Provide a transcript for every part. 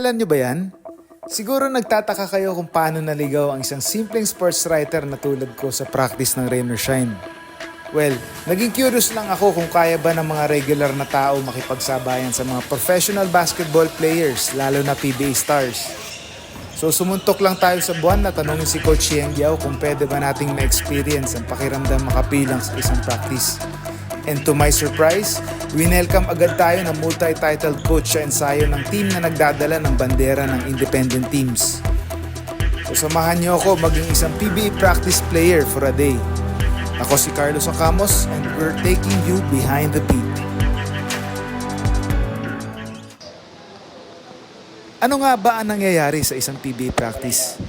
Naalala nyo ba yan? Siguro nagtataka kayo kung paano naligaw ang isang simpleng sports writer na tulad ko sa practice ng Rain or Shine. Well, naging curious lang ako kung kaya ba ng mga regular na tao makipagsabayan sa mga professional basketball players, lalo na PBA stars. So sumuntok lang tayo sa buwan na tanongin si Coach Yeng Yao kung pwede ba nating ma-experience ang pakiramdam makapilang sa isang practice. And to my surprise, winelcome agad tayo ng multi-titled coach sa ensayo ng team na nagdadala ng bandera ng independent teams. So samahan niyo ako maging isang PBA practice player for a day. Ako si Carlos Acamos and we're taking you behind the beat. Ano nga ba ang nangyayari sa isang PBA practice?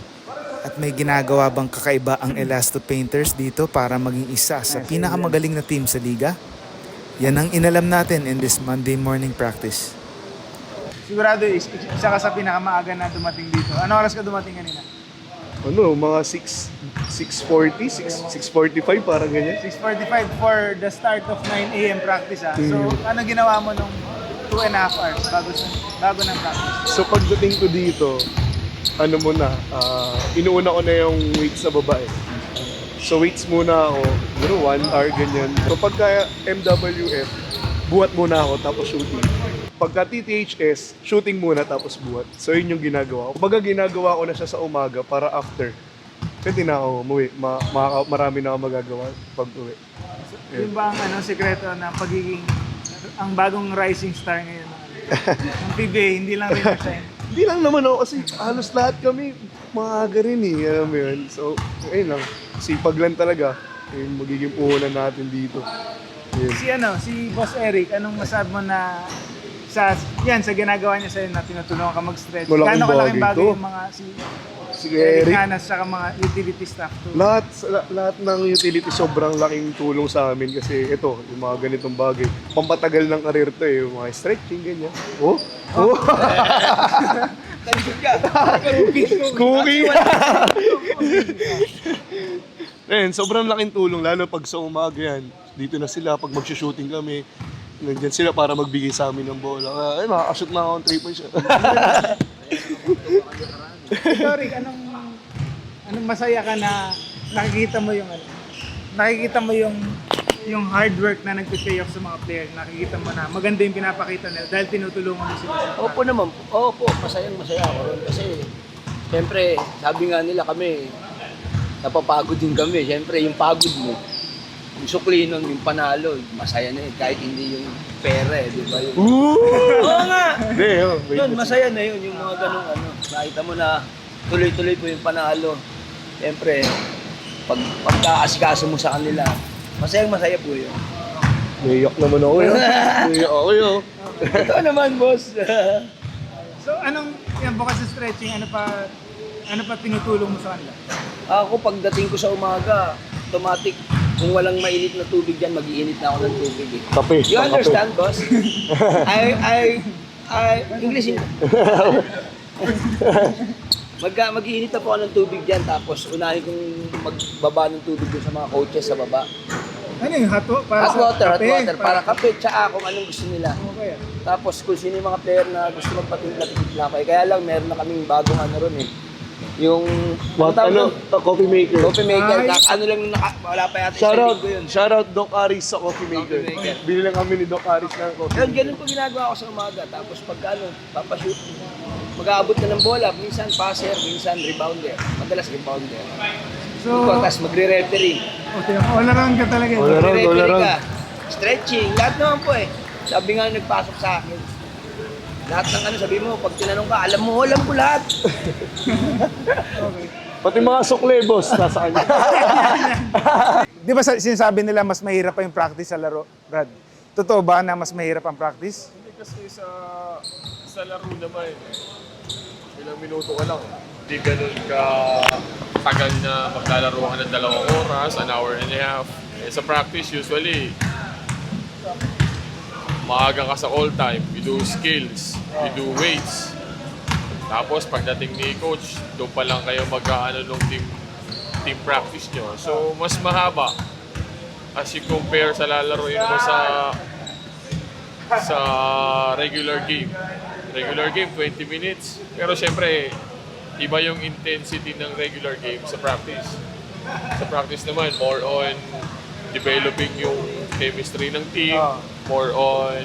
At may ginagawa bang kakaiba ang Elasto Painters dito para maging isa sa pinakamagaling na team sa liga? Yan ang inalam natin in this Monday morning practice. Sigurado isa ka sa pinakamaaga na dumating dito. Ano oras ka dumating kanina? Mga 6:40, 6:45 parang ganyan. 6:45 for the start of 9 a.m. practice ha. So ano ginawa mo nung 2.5 hours bago ng practice? So pagdating ko dito, inuuna ko na yung weights sa baba eh. So weights muna ako, 1 hour ganyan. So pagka MWF, buhat muna ako tapos shooting. Pagka TTHS, shooting muna tapos buhat. So yun yung ginagawa ko. Pagka ginagawa ko na siya sa umaga para after, pwede na ako umuwi. Marami na ako magagawa pag uwi. Yun ba ang sekreto ng pagiging ang bagong rising star ngayon ng PBA, hindi lang rin na shine? Hindi lang naman ako kasi halos lahat kami maaga rin eh. Alam mo yun. So, ayun lang. Sipag lang talaga. Yung magiging puhunan natin dito. Yun. Si Boss Eric, anong masabi mo na sa ginagawa niya sa'yo na tinutulungan ka mag-stretch? Malaking Gano'ng kalaking bagay bagay to. yung mga Si Eric Eric, Hanas saka mga utility staff to? lahat ng utility sobrang laking tulong sa amin kasi ito, yung mga ganitong bagay. Pampatagal ng karir to eh. Yung mga stretching, ganyan. Oh! Talikod ka! Cookie! Ayun, sobrang laking tulong lalo pag sa umaga yan. Dito na sila pag mag-shooting kami. Nandiyan sila para magbigay sa amin ng bola. Ay, makakashoot na ako ng 3-point shot. Ikaw, Rick, anong masaya ka na nakikita mo yung hard work na nagpe-pay off sa mga players. Nakikita mo na maganda yung pinapakita nila dahil tinutulungan mo sila sa Opo naman. Opo, masaya ako ron. Kasi, siyempre, sabi nga nila kami, napapagod din kami. Siyempre, yung pagod mo, yung sukli nun, yung panalo, masaya na yun. Kahit hindi yung pera eh, di ba? Oo nga! Yun, masaya na yun. Yung mga ganong nakita mo na tuloy-tuloy po yung panalo. Siyempre, pagka-asikaso mo sa kanila, masayang-masaya po yun. Naiyak naman ako yun. Naiyak ako yun. Ito naman, boss. So, bukod sa stretching, ano pa tinutulong mo sa kanila? Ako, pagdating ko sa umaga, automatic, kung walang mainit na tubig dyan, mag-iinit na ako ng tubig eh. Kape. You understand, boss? English. Mag-iinit na po ako ng tubig dyan, tapos unahin kong magbaba ng tubig dun sa mga coaches sa baba. Ano yung hot water? Hot water, para kape, tsaka kung anong gusto nila. Okay. Tapos kung sino yung mga player na gusto magpatimpla-timpla ko, kaya lang meron na kaming bagong ron eh. Yung Coffee maker. coffee maker, wala pa yata Shoutout, ko yun. shoutout Doc Aris sa coffee maker. Coffee maker. Bili lang kami ni Doc Aris ng coffee Yun, maker. ganun po ginagawa ko sa umaga. Tapos pagka papashoot, mag-aabot na ng bola. Minsan passer, minsan rebounder. Madalas rebounder. So, Tapos magre-referee. all around ka talaga. All around. Magre-referee ka. Stretching, lahat naman po eh. Sabi nga nagpasok sa akin. Lahat ng sabi mo, pag tinanong ka, alam ko lahat. Pati mga sukle, boss, nasa kanya. Di ba sinasabi nila mas mahirap pa yung practice sa laro, Brad? Totoo ba na mas mahirap ang practice? Hindi kasi sa laro naman, ilang minuto ka lang. Hindi ganun ka tagal na maglalaro ka ng 2 oras, 1 hour and a half. Sa practice, usually, maaga ka sa all time, you do skills, you do weights. Tapos pagdating ni coach, doon pa lang kayo nung team practice nyo. So mas mahaba as you compare sa lalaroin mo sa regular game. Regular game, 20 minutes. Pero syempre, iba yung intensity ng regular game sa practice. Sa practice naman, more on developing yung chemistry ng team, more on,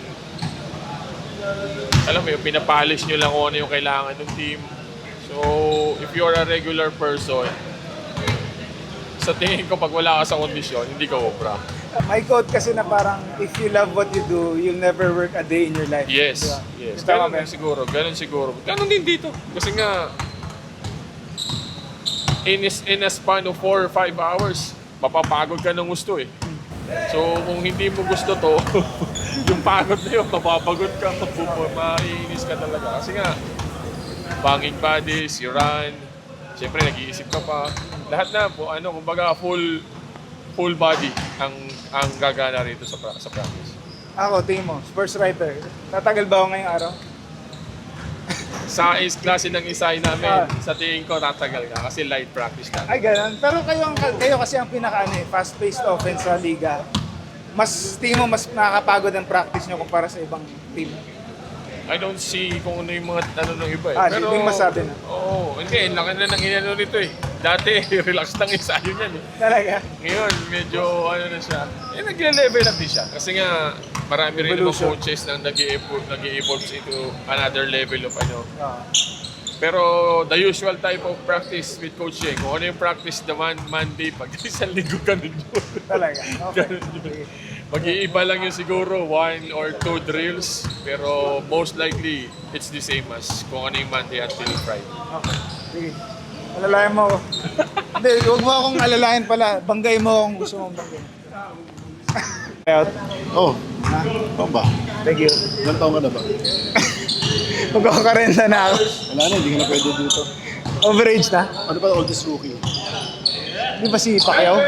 alam mo yung pinapolish nyo lang kung ano yung kailangan ng team. So, if you're a regular person, sa tingin ko pag wala ka sa kondisyon, hindi ka obra. May quote kasi na parang, if you love what you do, you'll never work a day in your life. Yes, Diba? yes. Tama Ganun ba? siguro, ganun siguro. Ganun din dito. Kasi nga, in a span of 4 or 5 hours, mapapagod ka ng gusto eh. So, kung hindi mo gusto to, yung pagod na yun, mapapagod ka, maiinis ka talaga. Kasi nga, banging bodies, you run, siyempre nag-iisip ka pa. Lahat na po, kumbaga full body ang gagana rito sa practice. Ako, tingin mo, sports writer. Tatagal ba ako ngayong araw? Sa klase ng isay namin, sa tingin ko tatagal ka kasi light practice lang. Ay, ganun. Pero kayo kasi ang fast-paced offense sa liga. Tingin mo mas nakakapagod ang practice nyo kumpara sa ibang team. I don't see kung ano yung mga ng iba eh. Hindi masabi na. Oo, hindi. Laki na ng inano nito eh. Dati, relax lang ensayo niyan eh. Talaga? Ngayon, medyo na siya. Nagle-level up din siya. Kasi nga, marami rin naman Evolution. coaches na nag-evolve into another level of Ah. Pero the usual type of practice with coaching, kung ano yung practice naman Monday, pag isang linggo ganun yun. Talaga? Okay. Ganun yun. Mag-iiba lang yung siguro 1 or 2 drills, pero most likely, it's the same as kung ano yung Monday until Friday. Okay. Sige. Alalayan mo ako. Hindi, huwag mo akong alalayan pala. Banggay mo kung gusto mong banggay. Out. Oh, ikaw ba? Thank you. Ilan taon ka na ba? Magkakarenta na ako. Wala na, hindi ka na pwede dito. Overage na? Ano ba oldest rookie? Di ba si Pacquiao?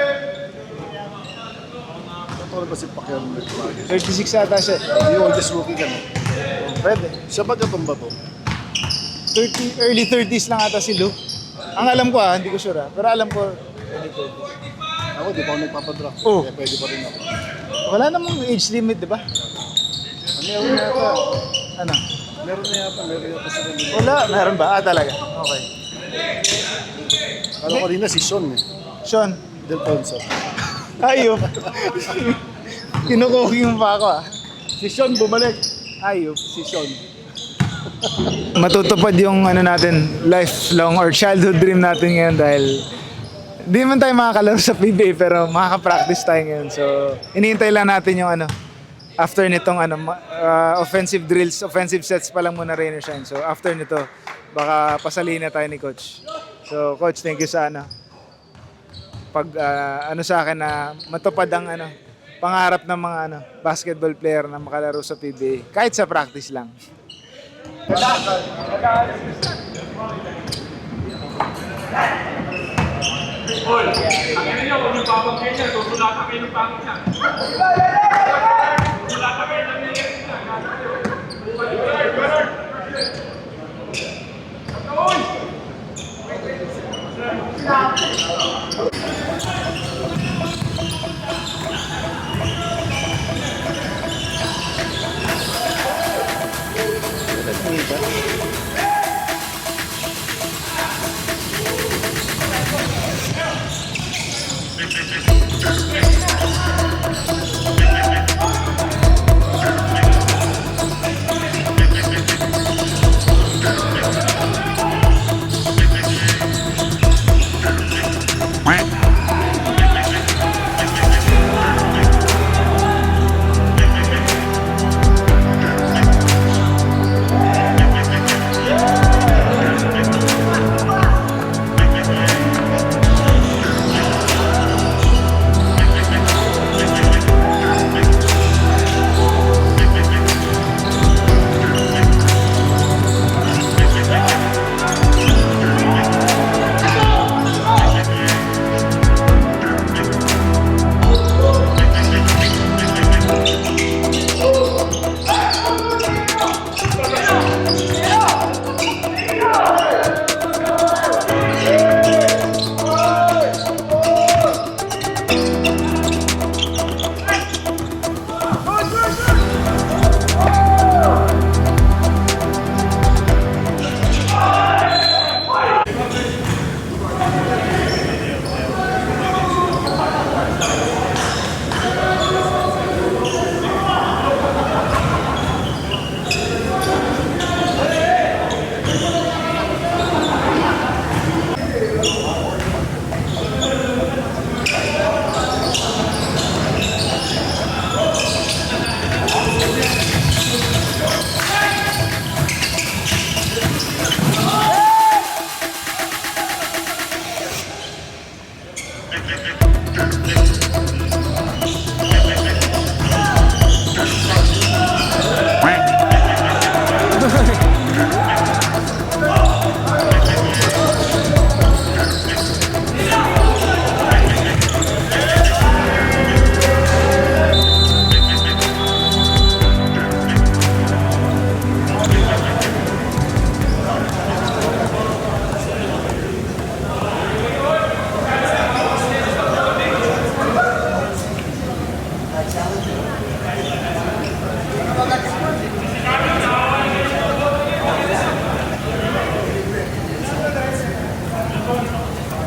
Ano ba si Pacquiao ng Nagmahal? 36 ata siya. Hindi oldest rookie ka na. Pwede. Siya ba katumba to? Early 30s lang ata si Lou. Ang alam ko hindi ko sure pero alam ko early 30s. Ako, di pa ako nagpapadraft. Oh. Kaya pwede pa rin ako. Wala namang age limit, di ba? Meron na yata. Ano? Meron na yata sila nila. Wala. Meron ba? Talaga. Okay. Alam ko rin na si Sean eh. Sean. Del Ponso. Ayop. Kinukuhi mo pa ako Si Sean bumalik. Ayop. Si Sean. Matutupad yung natin, lifelong or childhood dream natin ngayon dahil di man tayo makakalaro sa PBA pero makaka-practice tayo ngayon. So, iniintay lang natin yung after nitong offensive drills, offensive sets pa lang muna Rain or Shine. So, after nito, baka pasalihin na tayo ni Coach. So, Coach, thank you sa pag sa akin na matupad ang pangarap ng mga basketball player na makalaro sa PBA. Kahit sa practice lang.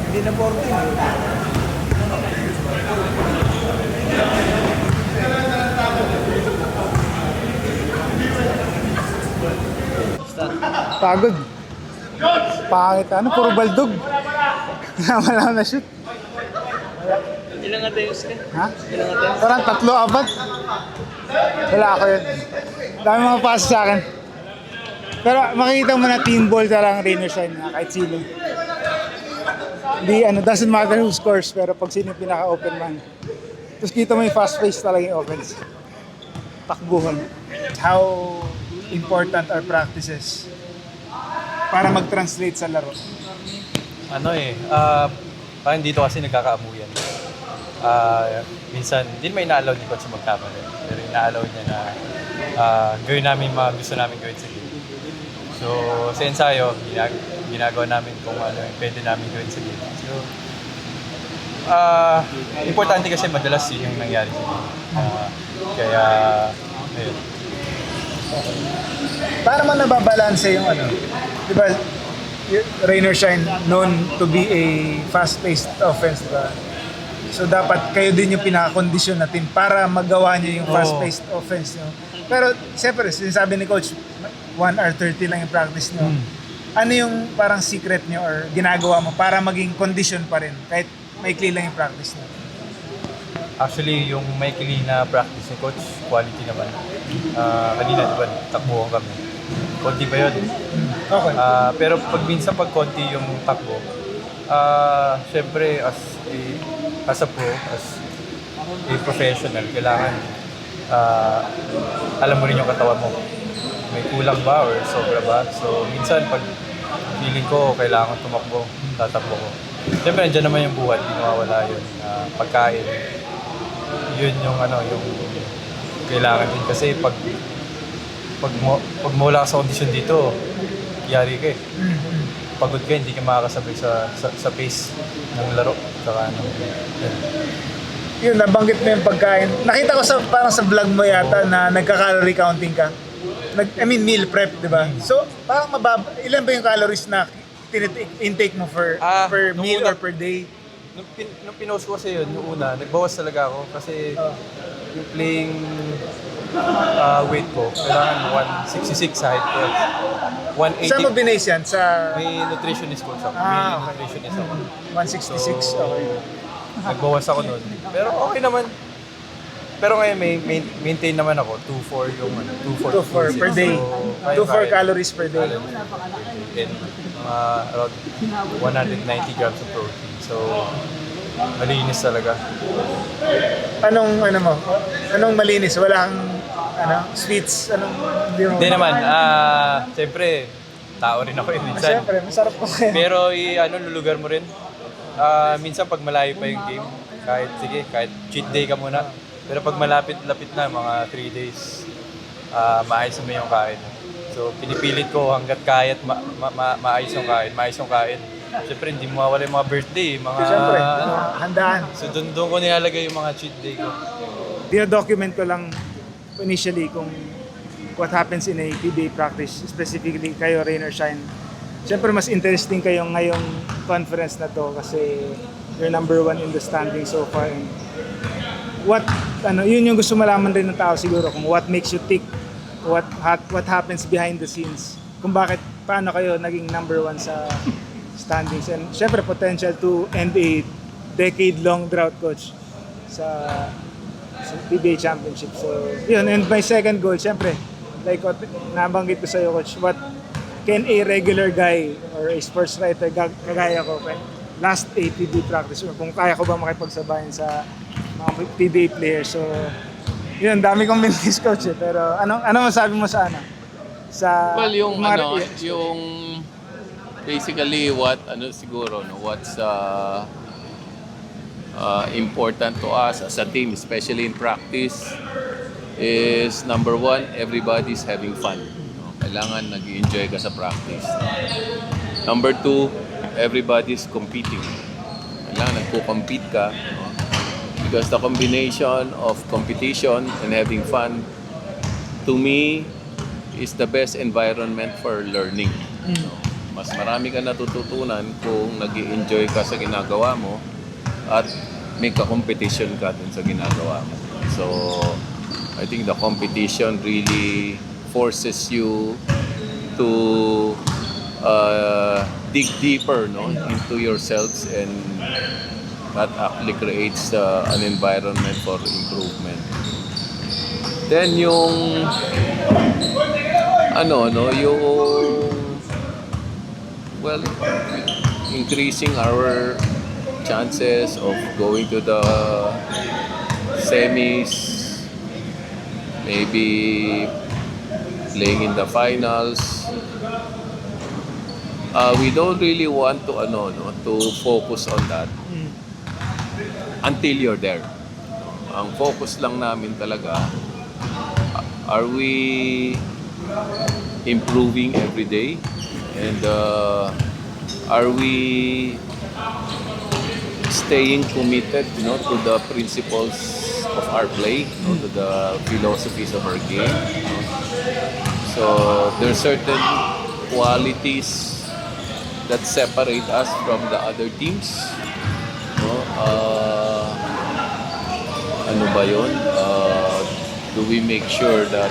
Hindi na 14. Pagod. Pangit ano, puro baldog. Wala na shoot. Ilang attempts ka? Ha? Parang 3-4. Wala ako yun. Dami mga pass sa akin. Pero makikita mo na team ball talagang rain or shine na kahit sino. Di ano, doesn't matter who scores, pero pag sino yung pinaka-open man. Tapos kita mo yung fast pace talaga yung offense. Takbuhan. How important are practices para mag-translate sa laro? Parang dito kasi nagkakaamuyan. Minsan, hindi naman ina-allow ni Coach magkamali. Pero ina-allow niya na gawin namin mga gusto namin gawin sa game. So, sa ensayo, ginagawa namin kung ano yung pwede namin gawin sa game. So, importante kasi madalas yun yung nangyari sa game. Kaya, ayun. Para man nababalanse yung ano, di ba, rain or shine known to be a fast-paced offense, di ba? So dapat kayo din yung pinaka-kondisyon natin para magawa niyo yung fast-paced offense nyo. Pero siyempre, sinasabi ni Coach, 1 hour 30 lang yung practice nyo. Ano yung parang secret nyo or ginagawa mo para maging condition pa rin kahit maikli lang yung practice nyo? Actually, yung maikli na practice ni Coach, quality naman. Kanina, di ba, takbuhan kami. Konti ba yun? Okay. Pero minsan pag konti yung takbo, syempre as a pro, as a professional, kailangan alam mo rin yung katawan mo. May kulang ba or sobra ba? So minsan pag feeling ko kailangan tumakbo, tatakbo ko. Syempre nandiyan naman yung buhat, hindi mawawala yun. Pagkain, yun yung yung kailangan din. Kasi pag mawala ka sa kondisyon dito, yari ka eh. Pagod ka, hindi ka makakasabay sa pace ng laro. Saka Yun, nabanggit mo yung pagkain. Nakita ko parang sa vlog mo yata na nagka-calorie counting ka. Meal prep, di ba? So, parang ilan ba yung calories na intake mo per nung meal una- or per day? Nung pinost ko kasi yun, nung una, nagbawas talaga ako kasi yung playing weight ko, kailangan 166 sa height ko. Saan mo 180. binase yan? Sa May nutritionist coach ako. Ah, May okay. nutritionist ako. 166? Okay. Nagbawas ako nun. Pero okay naman. Pero ngayon maintain naman ako 2-4 yung 2-4 per day. 2-4 calories per day. And around 190 grams of protein. So, malinis talaga. Anong malinis? Wala kang sweets? Hindi naman. Siyempre, tao rin ako minsan. Siyempre, masarap ko kaya. Pero lulugar mo rin. Minsan pag malayo pa yung game, kahit cheat day ka muna. Pero pag malapit-lapit na, mga 3 days, maayos naman yung kain. So, pinipilit ko hanggat kaya't maayos yung kain. Siyempre, hindi mawawala yung mga birthday, Siyempre, handaan. So, doon ko nilalagay yung mga cheat day ko. Dino-document ko lang initially kung what happens in a PBA practice, specifically kayo, rain or shine. Siyempre, mas interesting kayo ngayong conference na to kasi you're number 1 in the standing so far. And yun yung gusto malaman rin ng tao siguro kung what makes you tick, what happens behind the scenes, kung paano kayo naging number 1 sa standings, and syempre potential to end a decade-long drought, Coach, sa PBA Championship. So yun, and my second goal, syempre, like what nabanggit ko sa'yo, Coach, what can a regular guy or a sports writer kagaya ko last 8 PBA practice or kung kaya ko ba makipagsabayan sa mga PBA players. So, yun, dami kong minis coach eh. Pero ano masabi mo sa ano? Sa Well, yung mga- yung basically what's important to us as a team, especially in practice, is number one, everybody's having fun. No? Kailangan nag-enjoy ka sa practice. Number two, everybody's competing. Kailangan nagko-compete ka. No? Because the combination of competition and having fun, to me, is the best environment for learning. No? Mas marami ka natututunan kung nag-enjoy ka sa ginagawa mo at may ka-competition ka dun sa ginagawa mo. So, I think the competition really forces you to dig deeper, no, into yourselves, and that actually creates an environment for improvement. Then yung increasing our chances of going to the semis, maybe playing in the finals. We don't really want to to focus on that until you're there. Ang focus lang namin talaga, are we improving every day, and are we staying committed, to the principles of our play, to the philosophies of our game. So there's certain qualities that separate us from the other teams. Ano ba yun? Do we make sure that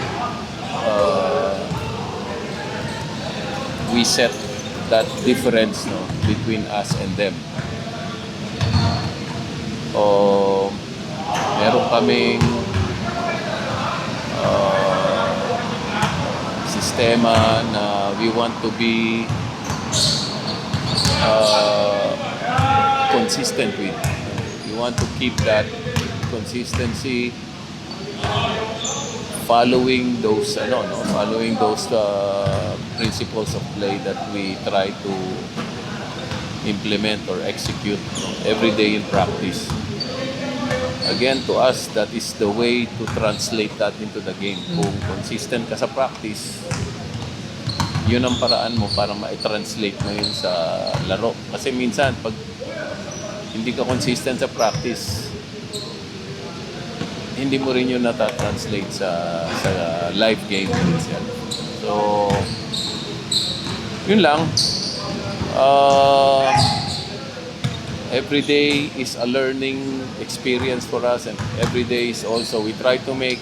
we set that difference, between us and them? O meron kaming sistema na we want to be consistent with. We want to keep that consistency, following those principles of play that we try to implement or execute every day in practice. Again, to us, that is the way to translate that into the game. Kung consistent ka sa practice, yun ang paraan mo para ma-translate mo yun sa laro. Kasi minsan, pag hindi ka consistent sa practice, hindi mo rin yun nata-translate sa live game itself. So, yun lang. Every day is a learning experience for us, and every day is also, we try to make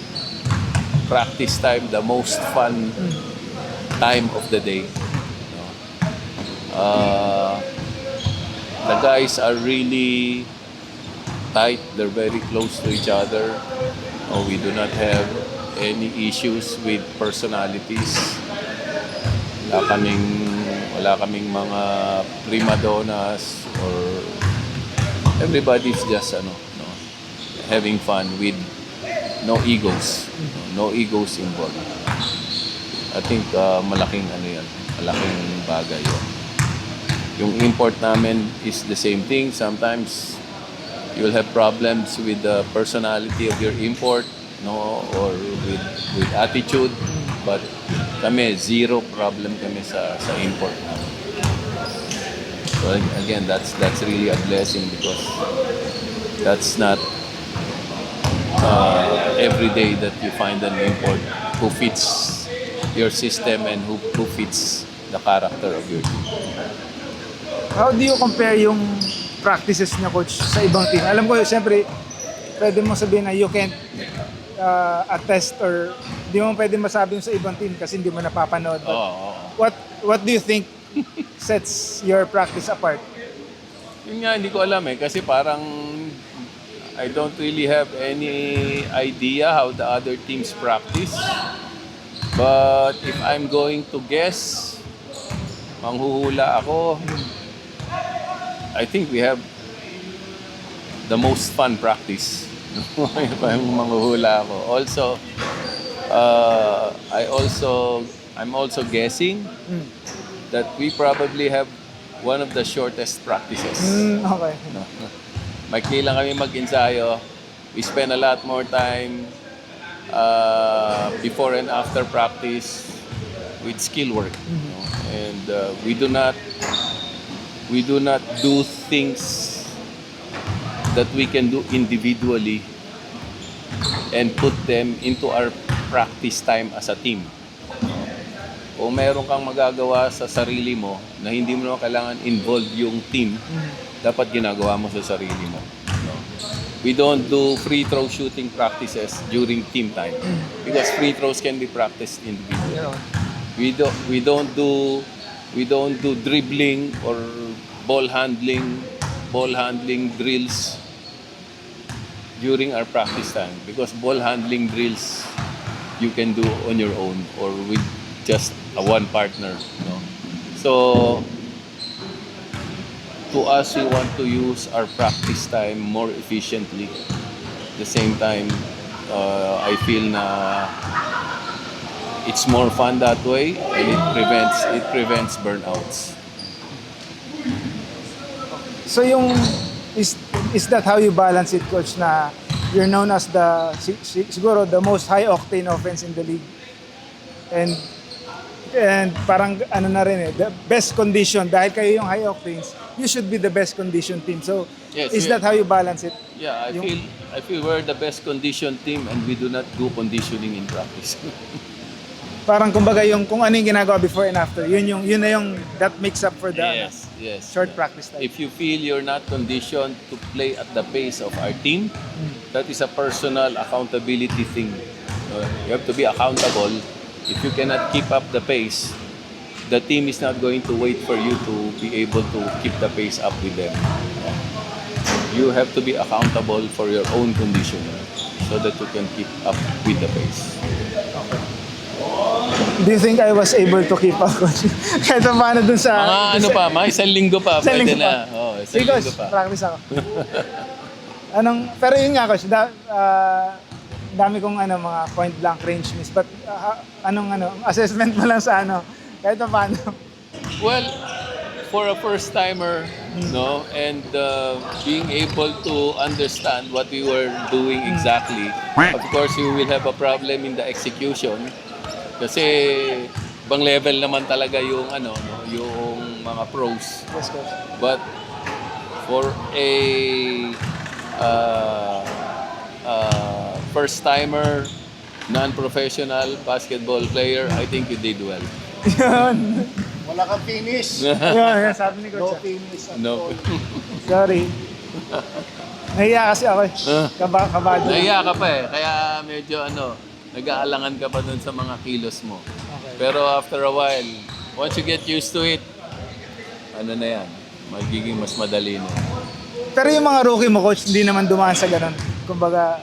practice time the most fun time of the day. The guys are really tight, they're very close to each other. We do not have any issues with personalities. Wala kaming mga prima donnas, or everybody's just having fun with no egos. No egos involved. I think malaking bagay yun. Yung import namin is the same thing. Sometimes you'll have problems with the personality of your import, or with attitude, but kami zero problem kami sa import namin. So again, that's really a blessing, because that's not every day that you find an import who fits your system and who fits the character of your team. How do you compare yung practices niya, coach, sa ibang team? Alam ko, siyempre, pwede mo sabihin na you can't attest, or di mo pwede masabi yung sa ibang team kasi hindi mo napapanood. But what do you think sets your practice apart? Yun nga, hindi ko alam kasi parang I don't really have any idea how the other teams practice. But if I'm going to guess, manghuhula ako, I think we have the most fun practice. Yung manghuhula ako. Also, I'm also guessing that we probably have one of the shortest practices. Okay. No? Maikli lang kami mag-ensayo. We spend a lot more time before and after practice with skill work. No? And we do not do things that we can do individually and put them into our practice time as a team. Kung meron kang magagawa sa sarili mo na hindi mo naman kailangan involve yung team, dapat ginagawa mo sa sarili mo. No? We don't do free throw shooting practices during team time because free throws can be practiced individually. We don't do dribbling or ball handling drills during our practice time because ball handling drills you can do on your own or with just one partner. No? So to us, we want to use our practice time more efficiently. At the same time, I feel na it's more fun that way and it prevents burnouts. So is that how you balance it, Coach, na you're known as siguro the most high octane offense in the league? And parang ano na rin the best condition dahil kayo yung high octanes, you should be the best condition team. So Yes, is yeah. that how you balance it? Yeah, I feel we're the best conditioned team and we do not do conditioning in practice. Parang kumbaga yung kung ano yung ginagawa before and after, yun na yung that makes up for the Yes. short practice time. If you feel you're not conditioned to play at the pace of our team, that is a personal accountability thing. You have to be accountable. If you cannot keep up the pace, the team is not going to wait for you to be able to keep the pace up with them. You have to be accountable for your own conditioning so that you can keep up with the pace. Do you think I was able to keep up, Coach? Kahit paano dun sa... Mga isang linggo pa, Isang pwede linggo na. pa. Oh, isang Sige, Coach, linggo pa. practice ako. Pero yun nga, Coach, dami kong mga point blank range miss. But assessment mo lang sa kahit paano. Well, for a first timer, no, and being able to understand what we were doing exactly, of course, you will have a problem in the execution. Kasi bang level naman talaga yung yung mga pros. Yes, Coach. But for a first timer, non-professional basketball player, I think you did well. Yun. Wala kang finish. Yun, sabi ni No Coach. finish at No. all. Sorry. Nahiya kasi ako. Kabado. Nahiya ka pa kaya medyo nag-aalangan ka pa dun sa mga kilos mo. Pero after a while, once you get used to it, na yan, magiging mas madali na. Pero yung mga rookie mo, Coach, hindi naman dumaan sa ganun. Kumbaga,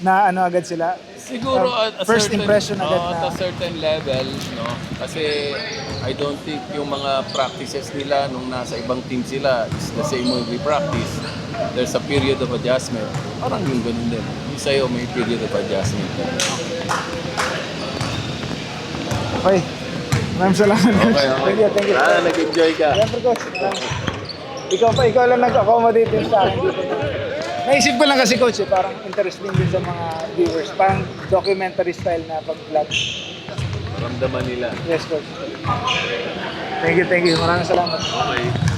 na agad sila. Siguro at a First certain, impression agad at na. a certain level, no? Kasi I don't think yung mga practices nila nung nasa ibang team sila is the same way we practice. There's a period of adjustment. Parang yung ganun din. Yung sa'yo may period of adjustment. Okay. Maraming salamat, Coach. Thank you. Nag-enjoy ka. Siyempre, Coach. Ikaw lang nag-accommodate din sa akin dito. Naisip ko lang kasi, Coach, parang interesting din sa mga viewers. Parang documentary style na pag-vlog. Ramdaman nila. Yes, Coach. Thank you. Maraming salamat. Okay.